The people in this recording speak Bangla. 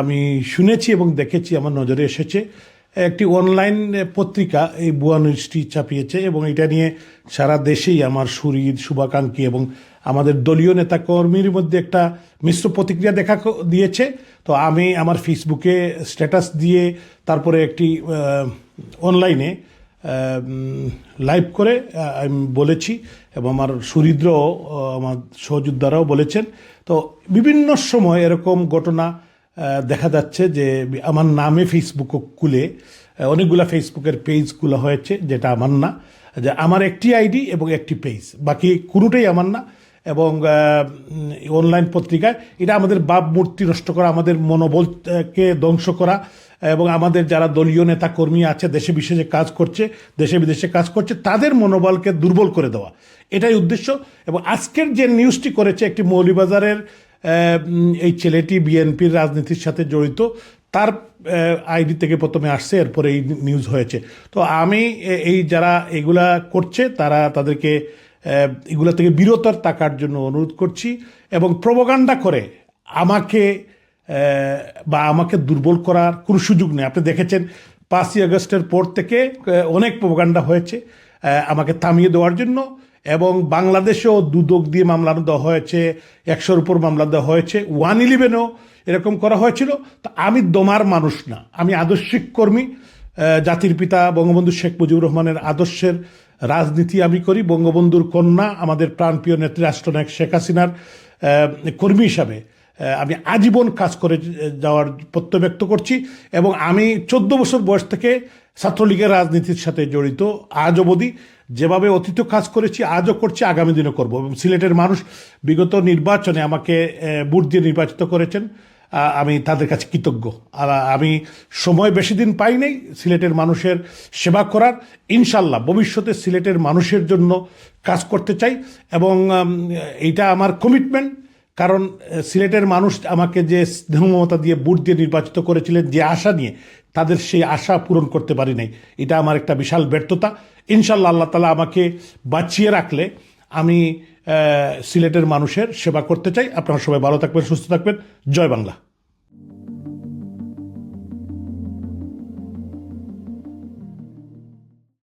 আমি শুনেছি এবং দেখেছি, আমার নজরে এসেছে একটি অনলাইন পত্রিকা এই ভুয়া নিউজটি ছাপিয়েছে এবং এটা নিয়ে সারা দেশেই আমার সুহৃদ শুভাকাঙ্ক্ষী এবং আমাদের দলীয় নেতাকর্মীর মধ্যে একটা মিশ্র প্রতিক্রিয়া দেখা দিয়েছে। তো আমি আমার ফেসবুকে স্ট্যাটাস দিয়ে তারপরে একটি অনলাইনে লাইভ করে আমি বলেছি এবং আমার সুহৃদরাও আমার সহযোদ্ধারাও বলেছেন। তো বিভিন্ন সময় এরকম ঘটনা দেখা যাচ্ছে যে আমার নামে ফেসবুক খুলে অনেকগুলো ফেসবুকের পেজ খোলা হয়েছে, যেটা আমার না, যে আমার একটি আইডি এবং একটি পেজ, বাকি কোনোটাই আমার না। এবং অনলাইন পত্রিকায় এটা আমাদের ভাবমূর্তি নষ্ট করা, আমাদের মনোবলকে ধ্বংস করা এবং আমাদের যারা দলীয় নেতা কর্মী আছে, দেশে বিদেশে কাজ করছে, দেশে বিদেশে কাজ করছে, তাদের মনোবলকে দুর্বল করে দেওয়া, এটাই উদ্দেশ্য। এবং আজকের যে নিউজটি করেছে একটি মৌলভীবাজারের এই ছেলেটি বিএনপির রাজনীতির সাথে জড়িত, তার আইডি থেকে প্রথমে আসছে, এরপরে এই নিউজ হয়েছে। তো আমি এই যারা এগুলা করছে তাদেরকে এগুলা থেকে বিরত থাকার জন্য অনুরোধ করছি এবং প্রোপাগান্ডা করে আমাকে বা আমাকে দুর্বল করার কোনো সুযোগ নেই। আপনি দেখেছেন 5ই আগস্টের পর থেকে অনেক প্রোপাগান্ডা হয়েছে আমাকে থামিয়ে দেওয়ার জন্য, এবং বাংলাদেশেও দুদক দিয়ে মামলা দেওয়া হয়েছে, 100-র উপর মামলা দেওয়া হয়েছে, 111-এও এরকম করা হয়েছিল। তো আমি দমার মানুষ না, আমি আদর্শিক কর্মী। জাতির পিতা বঙ্গবন্ধু শেখ মুজিবুর রহমানের আদর্শের রাজনীতি আমি করি। বঙ্গবন্ধুর কন্যা, আমাদের প্রাণপ্রিয় নেত্রী রাষ্ট্রনায়ক শেখ হাসিনার কর্মী হিসাবে আমি আজীবন কাজ করে যাওয়ার প্রত্যয় ব্যক্ত করছি। এবং আমি 14 বছর বয়স থেকে ছাত্রলীগের রাজনীতির সাথে জড়িত আজ অবধি। যেভাবে অতীত কাজ করেছি, আজও করছি, আগামী দিনও করব। এবং সিলেটের মানুষ বিগত নির্বাচনে আমাকে ভোট দিয়ে নির্বাচিত করেছেন, আমি তাদের কাছে কৃতজ্ঞ। আর আমি সময় বেশি দিন পাই নাই সিলেটের মানুষের সেবা করার। ইনশাল্লাহ ভবিষ্যতে সিলেটের মানুষের জন্য কাজ করতে চাই এবং এইটা আমার কমিটমেন্ট। কারণ সিলেটের মানুষ আমাকে যে স্নেহ মমতা দিয়ে ভোট দিয়ে নির্বাচিত করেছিলেন, যে আশা নিয়ে, তাদের সেই আশা পূরণ করতে পারি নাই। এটা আমার একটা বিশাল ব্যর্থতা। ইনশাল্লাহ আল্লাহ তাআলা আমাকে বাঁচিয়ে রাখলে আমি সিলেটের মানুষের সেবা করতে চাই। আপনারা সবাই ভালো থাকবেন, সুস্থ থাকবেন। জয় বাংলা।